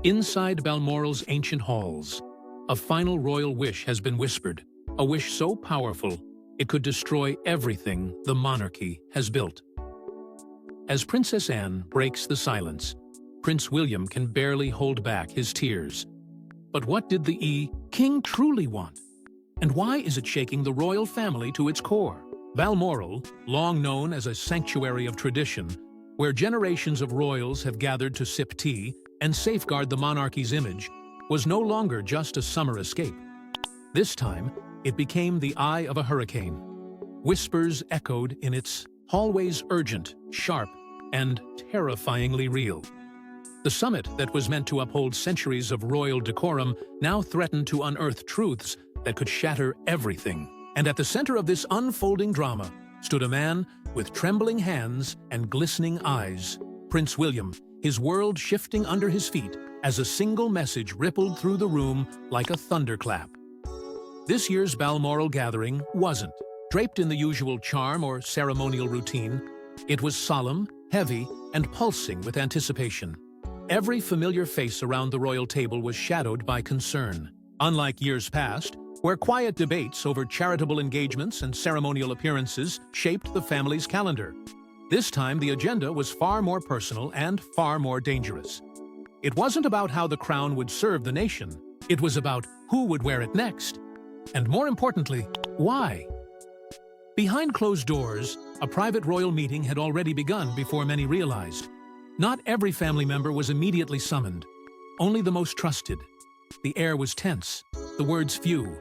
Inside Balmoral's ancient halls, a final royal wish has been whispered, a wish so powerful it could destroy everything the monarchy has built. As Princess Anne breaks the silence, Prince William can barely hold back his tears. But what did the king truly want? And why is it shaking the royal family to its core? Balmoral, long known as a sanctuary of tradition, where generations of royals have gathered to sip tea and safeguard the monarchy's image, was no longer just a summer escape. This time, it became the eye of a hurricane. Whispers echoed in its hallways, urgent, sharp, and terrifyingly real. The summit that was meant to uphold centuries of royal decorum now threatened to unearth truths that could shatter everything. And at the center of this unfolding drama stood a man with trembling hands and glistening eyes, Prince William, his world shifting under his feet as a single message rippled through the room like a thunderclap. This year's Balmoral gathering wasn't draped in the usual charm or ceremonial routine. It was solemn, heavy, and pulsing with anticipation. Every familiar face around the royal table was shadowed by concern. Unlike years past, where quiet debates over charitable engagements and ceremonial appearances shaped the family's calendar, this time the agenda was far more personal and far more dangerous. It wasn't about how the crown would serve the nation. It was about who would wear it next. And more importantly, why? Behind closed doors, a private royal meeting had already begun before many realized. Not every family member was immediately summoned, only the most trusted. The air was tense, the words few.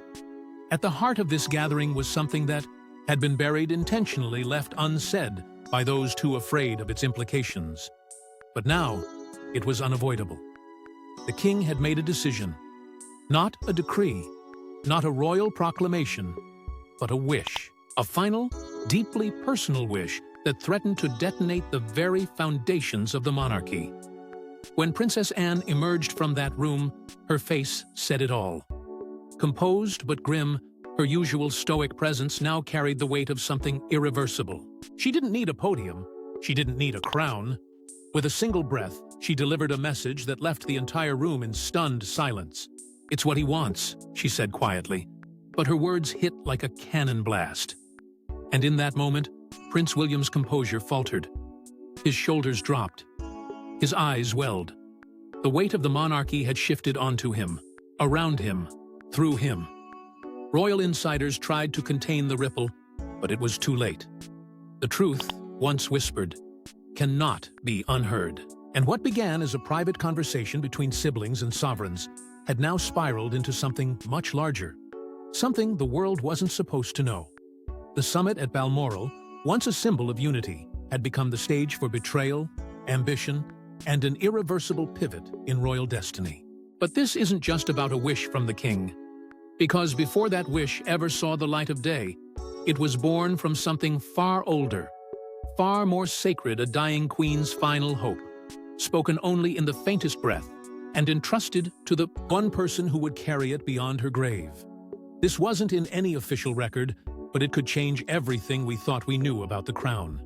At the heart of this gathering was something that had been buried, intentionally left unsaid by those too afraid of its implications. But now, it was unavoidable. The king had made a decision. Not a decree, not a royal proclamation, but a wish. A final, deeply personal wish that threatened to detonate the very foundations of the monarchy. When Princess Anne emerged from that room, her face said it all. Composed but grim, her usual stoic presence now carried the weight of something irreversible. She didn't need a podium. She didn't need a crown. With a single breath, she delivered a message that left the entire room in stunned silence. "It's what he wants," she said quietly, but her words hit like a cannon blast. And in that moment, Prince William's composure faltered. His shoulders dropped. His eyes welled. The weight of the monarchy had shifted onto him, around him, through him. Royal insiders tried to contain the ripple, but it was too late. The truth, once whispered, cannot be unheard. And what began as a private conversation between siblings and sovereigns had now spiraled into something much larger, something the world wasn't supposed to know. The summit at Balmoral, once a symbol of unity, had become the stage for betrayal, ambition, and an irreversible pivot in royal destiny. But this isn't just about a wish from the king, because before that wish ever saw the light of day, it was born from something far older, far more sacred, a dying queen's final hope, spoken only in the faintest breath, and entrusted to the one person who would carry it beyond her grave. This wasn't in any official record, but it could change everything we thought we knew about the crown.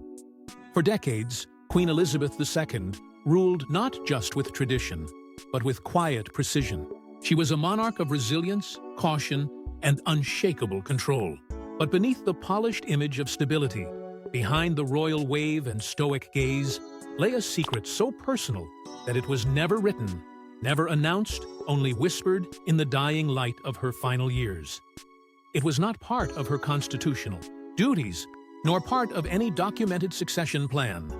For decades, Queen Elizabeth II ruled not just with tradition, but with quiet precision. She was a monarch of resilience, caution, and unshakable control. But beneath the polished image of stability, behind the royal wave and stoic gaze, lay a secret so personal that it was never written, never announced, only whispered in the dying light of her final years. It was not part of her constitutional duties, nor part of any documented succession plan.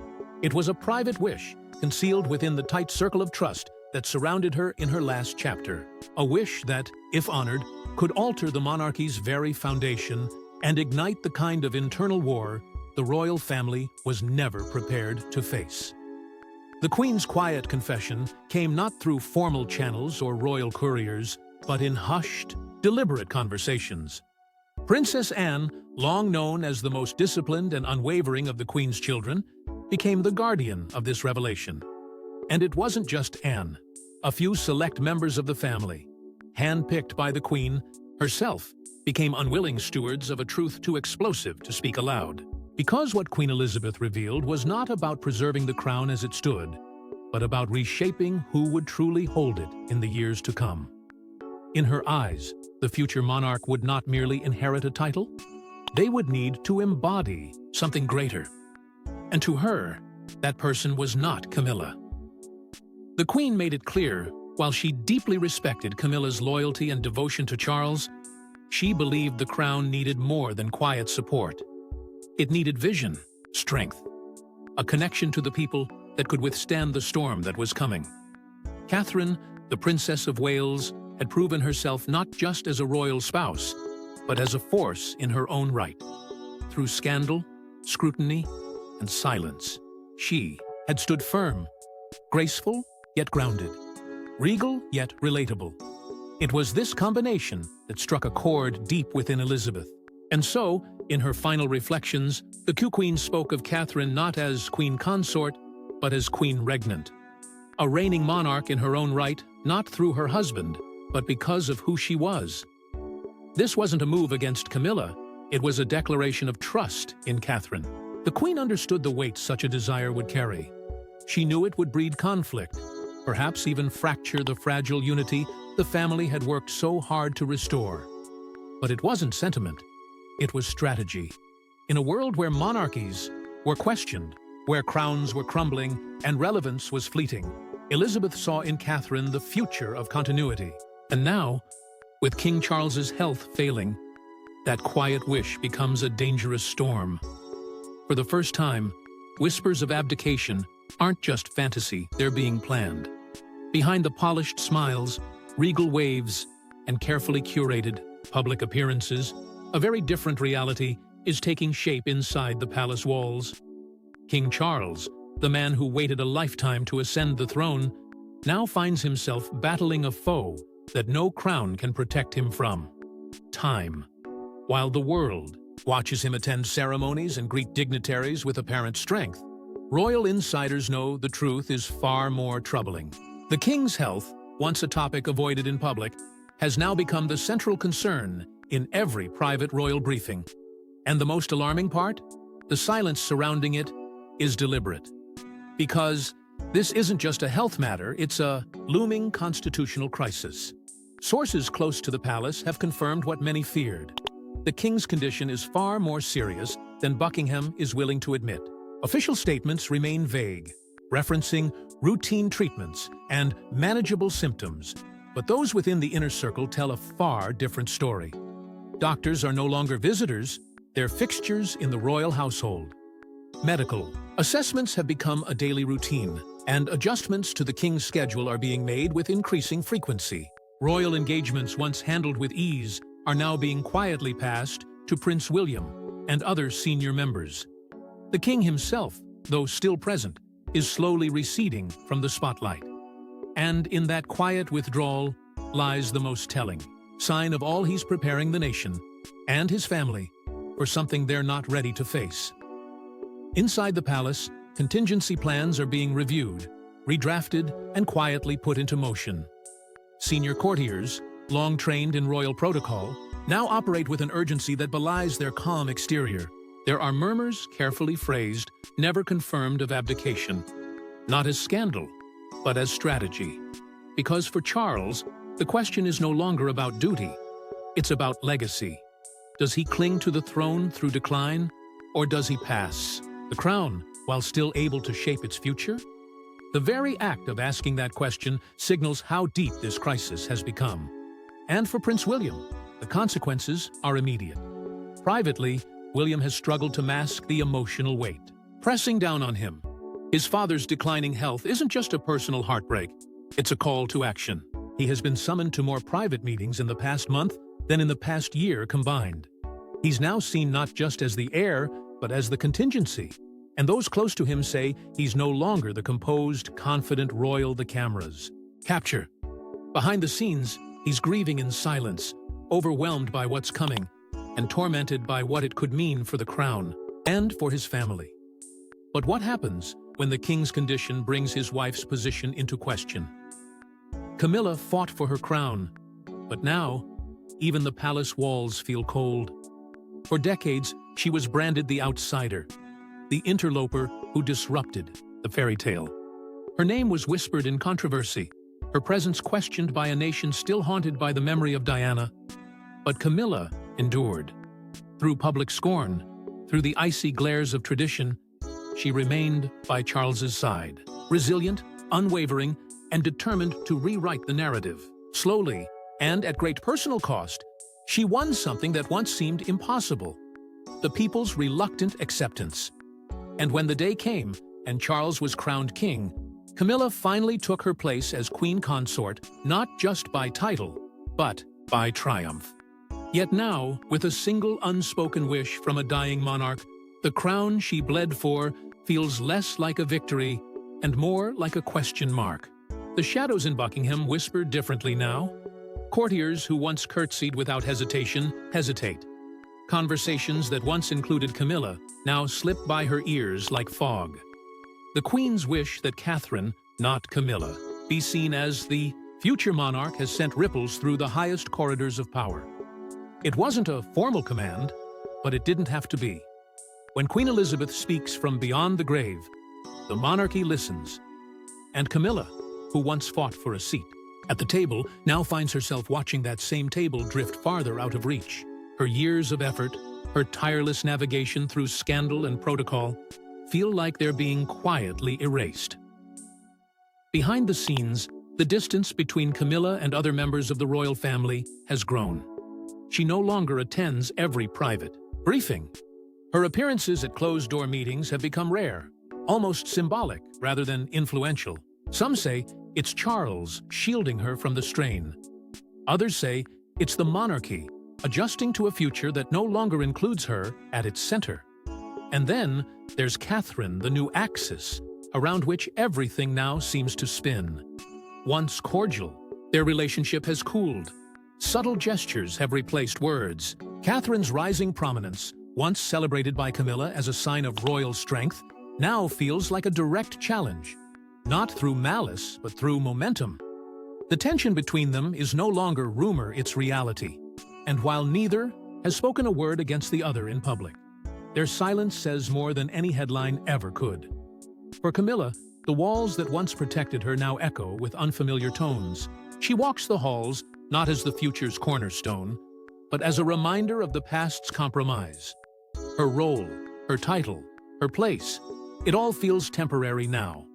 It was a private wish, concealed within the tight circle of trust that surrounded her in her last chapter. A wish that, if honored, could alter the monarchy's very foundation and ignite the kind of internal war the royal family was never prepared to face. The Queen's quiet confession came not through formal channels or royal couriers, but in hushed, deliberate conversations. Princess Anne, long known as the most disciplined and unwavering of the Queen's children, became the guardian of this revelation. And it wasn't just Anne. A few select members of the family, handpicked by the Queen herself, became unwilling stewards of a truth too explosive to speak aloud. Because what Queen Elizabeth revealed was not about preserving the crown as it stood, but about reshaping who would truly hold it in the years to come. In her eyes, the future monarch would not merely inherit a title, they would need to embody something greater. And to her, that person was not Camilla. The Queen made it clear, while she deeply respected Camilla's loyalty and devotion to Charles, she believed the crown needed more than quiet support. It needed vision, strength, a connection to the people that could withstand the storm that was coming. Catherine, the Princess of Wales, had proven herself not just as a royal spouse, but as a force in her own right. Through scandal, scrutiny, and silence, she had stood firm, graceful yet grounded, regal yet relatable. It was this combination that struck a chord deep within Elizabeth. And so, in her final reflections, the Queen spoke of Catherine not as queen consort, but as queen regnant. A reigning monarch in her own right, not through her husband, but because of who she was. This wasn't a move against Camilla, it was a declaration of trust in Catherine. The Queen understood the weight such a desire would carry. She knew it would breed conflict, perhaps even fracture the fragile unity the family had worked so hard to restore. But it wasn't sentiment, it was strategy. In a world where monarchies were questioned, where crowns were crumbling and relevance was fleeting, Elizabeth saw in Catherine the future of continuity. And now, with King Charles's health failing, that quiet wish becomes a dangerous storm. For the first time, whispers of abdication aren't just fantasy, they're being planned. Behind the polished smiles, regal waves, and carefully curated public appearances, a very different reality is taking shape inside the palace walls. King Charles, the man who waited a lifetime to ascend the throne, now finds himself battling a foe that no crown can protect him from: time. While the world watches him attend ceremonies and greet dignitaries with apparent strength, royal insiders know the truth is far more troubling. The king's health, once a topic avoided in public, has now become the central concern in every private royal briefing. And the most alarming part? The silence surrounding it is deliberate. Because this isn't just a health matter, it's a looming constitutional crisis. Sources close to the palace have confirmed what many feared. The king's condition is far more serious than Buckingham is willing to admit. Official statements remain vague, referencing routine treatments and manageable symptoms, but those within the inner circle tell a far different story. Doctors are no longer visitors, they're fixtures in the royal household. Medical assessments have become a daily routine, and adjustments to the king's schedule are being made with increasing frequency. Royal engagements once handled with ease are now being quietly passed to Prince William and other senior members. The king himself, though still present, is slowly receding from the spotlight. And in that quiet withdrawal lies the most telling sign of all he's preparing the nation and his family for something they're not ready to face. Inside the palace, contingency plans are being reviewed, redrafted, and quietly put into motion. Senior courtiers, long trained in royal protocol, now operate with an urgency that belies their calm exterior. There are murmurs, carefully phrased, never confirmed, of abdication, not as scandal, but as strategy. Because for Charles, the question is no longer about duty, it's about legacy. Does he cling to the throne through decline, or does he pass the crown while still able to shape its future? The very act of asking that question signals how deep this crisis has become. And for Prince William, the consequences are immediate. Privately, William has struggled to mask the emotional weight pressing down on him. His father's declining health isn't just a personal heartbreak, it's a call to action. He has been summoned to more private meetings in the past month than in the past year combined. He's now seen not just as the heir, but as the contingency. And those close to him say he's no longer the composed, confident royal the cameras capture. Behind the scenes, he's grieving in silence, overwhelmed by what's coming, and tormented by what it could mean for the crown and for his family. But what happens when the king's condition brings his wife's position into question? Camilla fought for her crown, but now, even the palace walls feel cold. For decades, she was branded the outsider, the interloper who disrupted the fairy tale. Her name was whispered in controversy, her presence questioned by a nation still haunted by the memory of Diana. But Camilla endured. Through public scorn, through the icy glares of tradition, she remained by Charles's side, resilient, unwavering, and determined to rewrite the narrative. Slowly, and at great personal cost, she won something that once seemed impossible: the people's reluctant acceptance. And when the day came, and Charles was crowned king, Camilla finally took her place as queen consort, not just by title, but by triumph. Yet now, with a single unspoken wish from a dying monarch, the crown she bled for feels less like a victory and more like a question mark. The shadows in Buckingham whisper differently now. Courtiers who once curtsied without hesitation hesitate. Conversations that once included Camilla now slip by her ears like fog. The Queen's wish that Catherine, not Camilla, be seen as the future monarch has sent ripples through the highest corridors of power. It wasn't a formal command, but it didn't have to be. When Queen Elizabeth speaks from beyond the grave, the monarchy listens. And Camilla, who once fought for a seat at the table, now finds herself watching that same table drift farther out of reach. Her years of effort, her tireless navigation through scandal and protocol, feel like they're being quietly erased. Behind the scenes, the distance between Camilla and other members of the royal family has grown. She no longer attends every private briefing. Her appearances at closed-door meetings have become rare, almost symbolic rather than influential. Some say it's Charles shielding her from the strain. Others say it's the monarchy adjusting to a future that no longer includes her at its center. And then there's Catherine, the new axis, around which everything now seems to spin. Once cordial, their relationship has cooled. Subtle gestures have replaced words. Catherine's rising prominence, once celebrated by Camilla as a sign of royal strength, now feels like a direct challenge. Not through malice, but through momentum. The tension between them is no longer rumor, it's reality. And while neither has spoken a word against the other in public, their silence says more than any headline ever could. For Camilla, the walls that once protected her now echo with unfamiliar tones. She walks the halls not as the future's cornerstone, but as a reminder of the past's compromise. Her role, her title, her place, it all feels temporary now.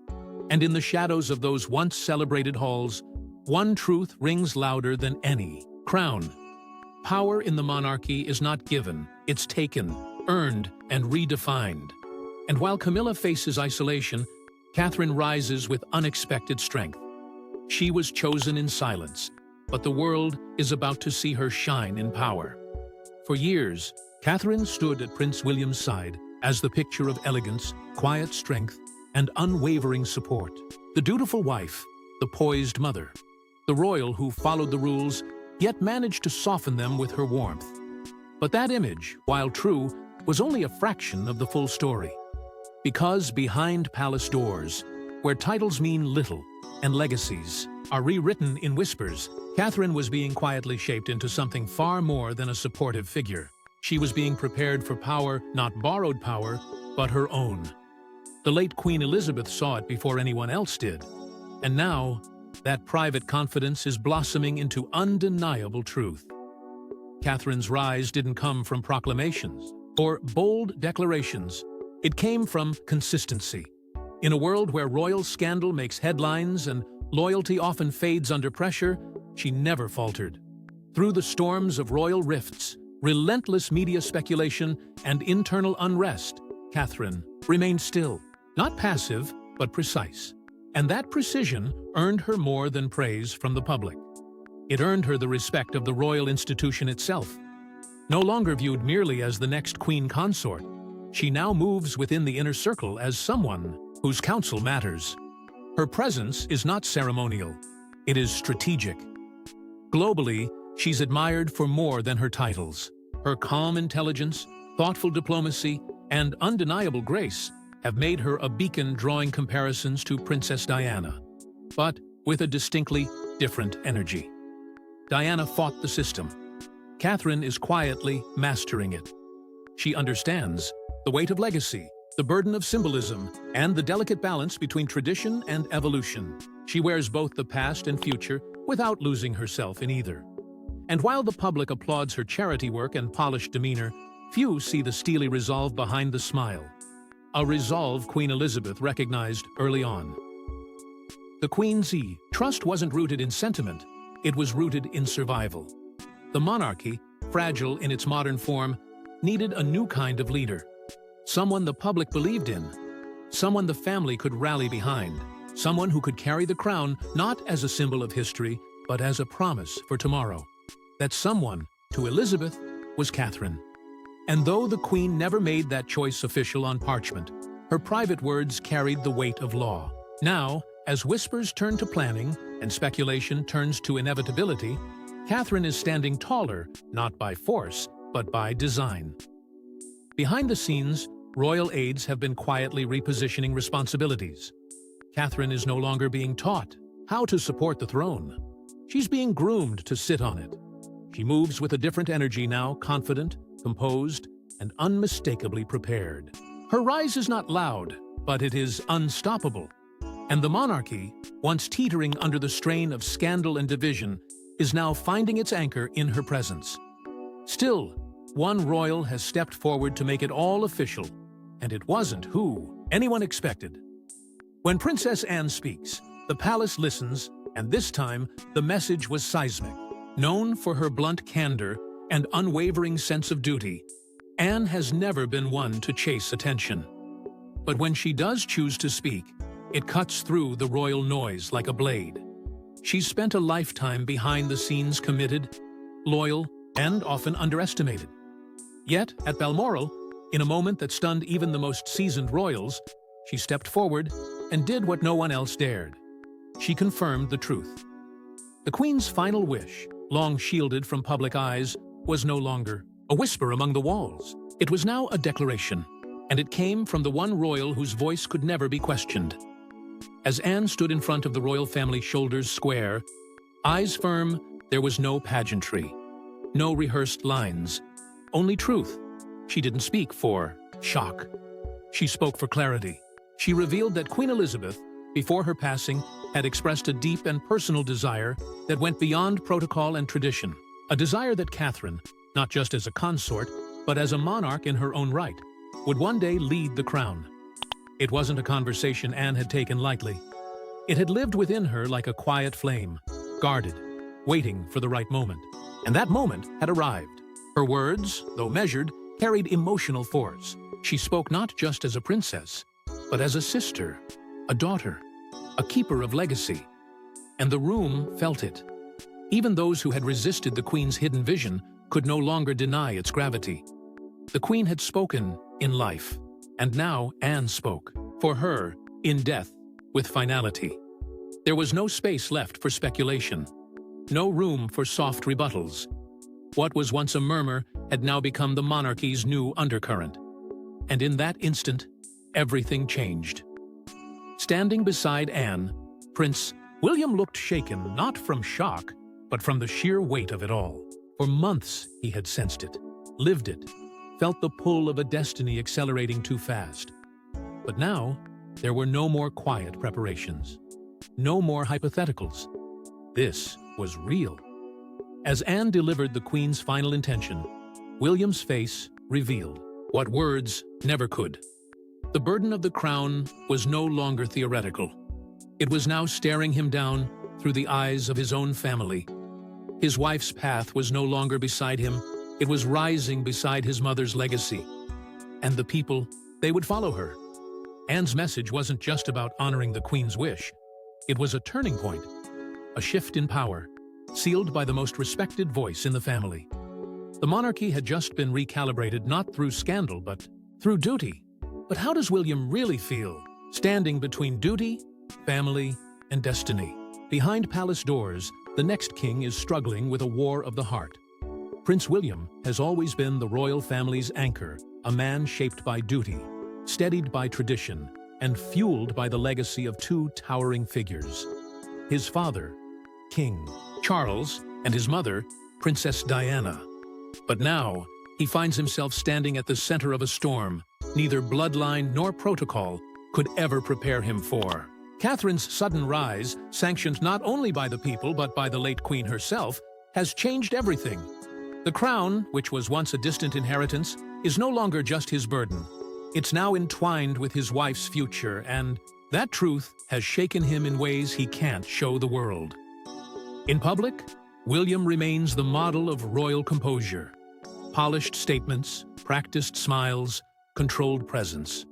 And in the shadows of those once celebrated halls, one truth rings louder than any: crown. Power in the monarchy is not given, it's taken, earned, and redefined. And while Camilla faces isolation, Catherine rises with unexpected strength. She was chosen in silence, but the world is about to see her shine in power. For years, Catherine stood at Prince William's side as the picture of elegance, quiet strength, and unwavering support. The dutiful wife, the poised mother, the royal who followed the rules, yet managed to soften them with her warmth. But that image, while true, was only a fraction of the full story. Because behind palace doors, where titles mean little and legacies are rewritten in whispers, Catherine was being quietly shaped into something far more than a supportive figure. She was being prepared for power, not borrowed power, but her own. The late Queen Elizabeth saw it before anyone else did. And now, that private confidence is blossoming into undeniable truth. Catherine's rise didn't come from proclamations or bold declarations. It came from consistency. In a world where royal scandal makes headlines and loyalty often fades under pressure, she never faltered. Through the storms of royal rifts, relentless media speculation, and internal unrest, Catherine remained still, not passive, but precise. And that precision earned her more than praise from the public. It earned her the respect of the royal institution itself. No longer viewed merely as the next queen consort, she now moves within the inner circle as someone whose counsel matters. Her presence is not ceremonial, it is strategic. Globally, she's admired for more than her titles. Her calm intelligence, thoughtful diplomacy, and undeniable grace have made her a beacon drawing comparisons to Princess Diana, but with a distinctly different energy. Diana fought the system. Catherine is quietly mastering it. She understands the weight of legacy, the burden of symbolism, and the delicate balance between tradition and evolution. She wears both the past and future without losing herself in either. And while the public applauds her charity work and polished demeanor, few see the steely resolve behind the smile. A resolve Queen Elizabeth recognized early on. The Queen's trust wasn't rooted in sentiment, it was rooted in survival. The monarchy, fragile in its modern form, needed a new kind of leader. Someone the public believed in, someone the family could rally behind, someone who could carry the crown not as a symbol of history, but as a promise for tomorrow. That someone, to Elizabeth, was Catherine. And though the Queen never made that choice official on parchment, her private words carried the weight of law. Now, as whispers turn to planning and speculation turns to inevitability, Catherine is standing taller, not by force, but by design. Behind the scenes, royal aides have been quietly repositioning responsibilities. Catherine is no longer being taught how to support the throne. She's being groomed to sit on it. She moves with a different energy now, confident, composed, and unmistakably prepared. Her rise is not loud, but it is unstoppable. And the monarchy, once teetering under the strain of scandal and division, is now finding its anchor in her presence. Still, one royal has stepped forward to make it all official, and it wasn't who anyone expected. When Princess Anne speaks, the palace listens, and this time the message was seismic. Known for her blunt candor and unwavering sense of duty, Anne has never been one to chase attention. But when she does choose to speak, it cuts through the royal noise like a blade. She's spent a lifetime behind the scenes, committed, loyal, and often underestimated. Yet, at Balmoral, in a moment that stunned even the most seasoned royals, she stepped forward and did what no one else dared. She confirmed the truth. The Queen's final wish, long shielded from public eyes, was no longer a whisper among the walls. It was now a declaration, and it came from the one royal whose voice could never be questioned. As Anne stood in front of the royal family shoulders square, eyes firm, there was no pageantry, no rehearsed lines, only truth. She didn't speak for shock. She spoke for clarity. She revealed that Queen Elizabeth, before her passing, had expressed a deep and personal desire that went beyond protocol and tradition. A desire that Catherine, not just as a consort, but as a monarch in her own right, would one day lead the crown. It wasn't a conversation Anne had taken lightly. It had lived within her like a quiet flame, guarded, waiting for the right moment. And that moment had arrived. Her words, though measured, carried emotional force. She spoke not just as a princess, but as a sister, a daughter, a keeper of legacy. And the room felt it. Even those who had resisted the Queen's hidden vision could no longer deny its gravity. The Queen had spoken in life, and now Anne spoke, for her, in death, with finality. There was no space left for speculation, no room for soft rebuttals. What was once a murmur had now become the monarchy's new undercurrent. And in that instant, everything changed. Standing beside Anne, Prince William looked shaken not from shock, but from the sheer weight of it all. For months he had sensed it, lived it, felt the pull of a destiny accelerating too fast. But now, there were no more quiet preparations, no more hypotheticals. This was real. As Anne delivered the Queen's final intention, William's face revealed what words never could. The burden of the crown was no longer theoretical. It was now staring him down through the eyes of his own family. His wife's path was no longer beside him. It was rising beside his mother's legacy. And the people, they would follow her. Anne's message wasn't just about honoring the Queen's wish. It was a turning point, a shift in power, sealed by the most respected voice in the family. The monarchy had just been recalibrated not through scandal, but through duty. But how does William really feel, standing between duty, family, and destiny? Behind palace doors, the next king is struggling with a war of the heart. Prince William has always been the royal family's anchor, a man shaped by duty, steadied by tradition, and fueled by the legacy of two towering figures. His father, King Charles, and his mother, Princess Diana. But now, he finds himself standing at the center of a storm, neither bloodline nor protocol could ever prepare him for. Catherine's sudden rise, sanctioned not only by the people but by the late Queen herself, has changed everything. The crown, which was once a distant inheritance, is no longer just his burden. It's now entwined with his wife's future, and that truth has shaken him in ways he can't show the world. In public, William remains the model of royal composure. Polished statements, practiced smiles, controlled presence.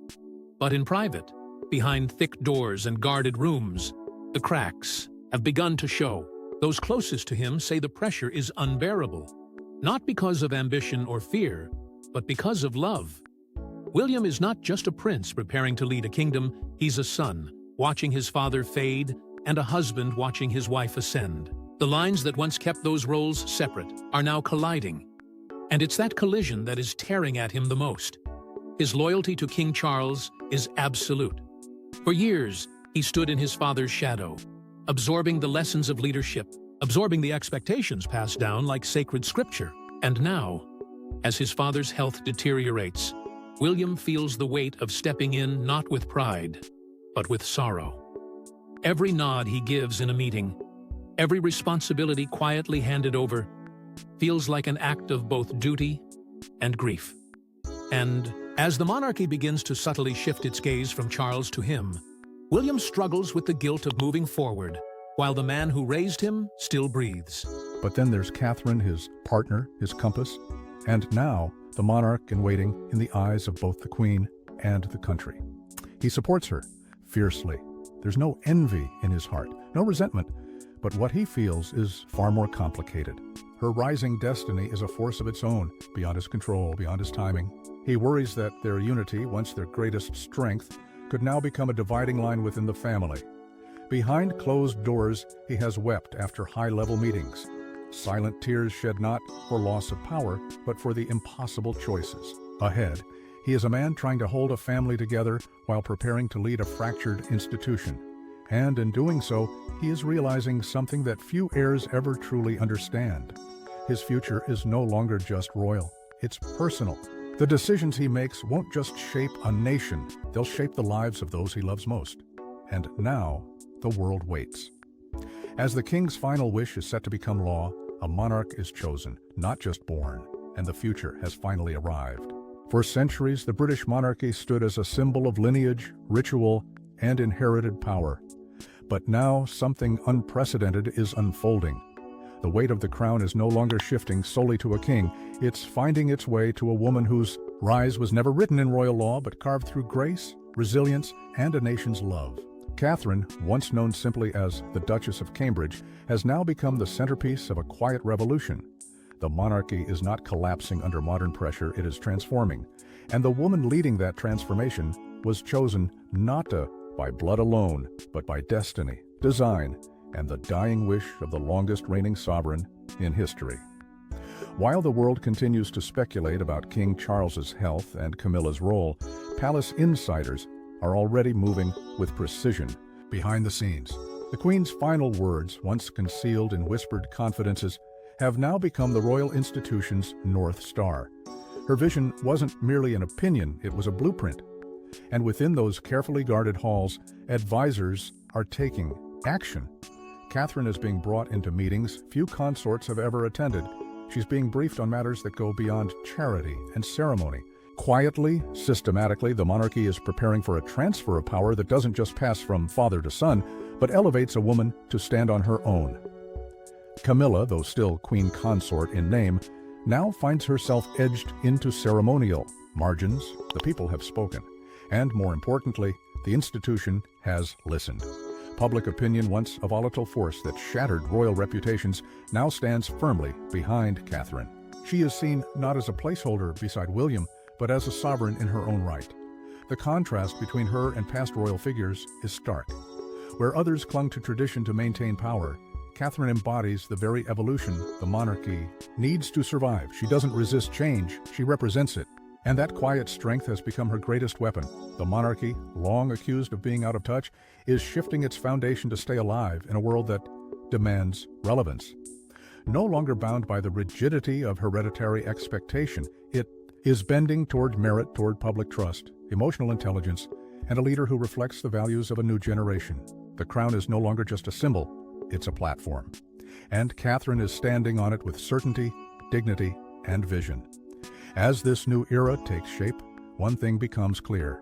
But in private, behind thick doors and guarded rooms, the cracks have begun to show. Those closest to him say the pressure is unbearable, not because of ambition or fear, but because of love. William is not just a prince preparing to lead a kingdom, he's a son, watching his father fade, and a husband watching his wife ascend. The lines that once kept those roles separate are now colliding, and it's that collision that is tearing at him the most. His loyalty to King Charles is absolute. For years, he stood in his father's shadow, absorbing the lessons of leadership, absorbing the expectations passed down like sacred scripture. And now, as his father's health deteriorates, William feels the weight of stepping in not with pride, but with sorrow. Every nod he gives in a meeting, every responsibility quietly handed over, feels like an act of both duty and grief. And as the monarchy begins to subtly shift its gaze from Charles to him, William struggles with the guilt of moving forward, while the man who raised him still breathes. But then there's Catherine, his partner, his compass, and now the monarch in waiting in the eyes of both the Queen and the country. He supports her fiercely. There's no envy in his heart, no resentment, but what he feels is far more complicated. Her rising destiny is a force of its own, beyond his control, beyond his timing. He worries that their unity, once their greatest strength, could now become a dividing line within the family. Behind closed doors, he has wept after high-level meetings. Silent tears shed not for loss of power, but for the impossible choices. Ahead, he is a man trying to hold a family together while preparing to lead a fractured institution. And in doing so, he is realizing something that few heirs ever truly understand. His future is no longer just royal, it's personal. The decisions he makes won't just shape a nation, they'll shape the lives of those he loves most. And now, the world waits. As the king's final wish is set to become law, a monarch is chosen, not just born, and the future has finally arrived. For centuries, the British monarchy stood as a symbol of lineage, ritual, and inherited power. But now something unprecedented is unfolding. The weight of the crown is no longer shifting solely to a king. It's finding its way to a woman whose rise was never written in royal law, but carved through grace, resilience, and a nation's love. Catherine, once known simply as the Duchess of Cambridge, has now become the centerpiece of a quiet revolution. The monarchy is not collapsing under modern pressure, it is transforming. And the woman leading that transformation was chosen not by blood alone, but by destiny, design, and the dying wish of the longest reigning sovereign in history. While the world continues to speculate about King Charles's health and Camilla's role, palace insiders are already moving with precision behind the scenes. The Queen's final words, once concealed in whispered confidences, have now become the royal institution's North Star. Her vision wasn't merely an opinion, it was a blueprint. And within those carefully guarded halls, advisors are taking action. Catherine is being brought into meetings few consorts have ever attended. She's being briefed on matters that go beyond charity and ceremony. Quietly, systematically, the monarchy is preparing for a transfer of power that doesn't just pass from father to son, but elevates a woman to stand on her own. Camilla, though still queen consort in name, now finds herself edged into ceremonial margins. The people have spoken. And more importantly, the institution has listened. Public opinion, once a volatile force that shattered royal reputations, now stands firmly behind Catherine. She is seen not as a placeholder beside William, but as a sovereign in her own right. The contrast between her and past royal figures is stark. Where others clung to tradition to maintain power, Catherine embodies the very evolution the monarchy needs to survive. She doesn't resist change, she represents it. And that quiet strength has become her greatest weapon. The monarchy, long accused of being out of touch, is shifting its foundation to stay alive in a world that demands relevance. No longer bound by the rigidity of hereditary expectation, it is bending toward merit, toward public trust, emotional intelligence, and a leader who reflects the values of a new generation. The crown is no longer just a symbol, it's a platform. And Catherine is standing on it with certainty, dignity, and vision. As this new era takes shape, one thing becomes clear.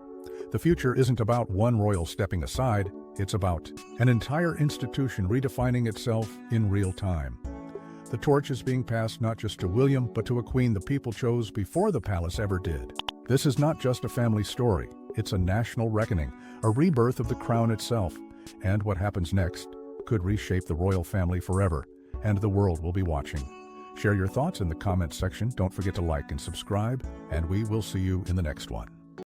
The future isn't about one royal stepping aside, it's about an entire institution redefining itself in real time. The torch is being passed not just to William, but to a queen the people chose before the palace ever did. This is not just a family story, it's a national reckoning, a rebirth of the crown itself. And what happens next could reshape the royal family forever, and the world will be watching. Share your thoughts in the comments section. Don't forget to like and subscribe, and we will see you in the next one.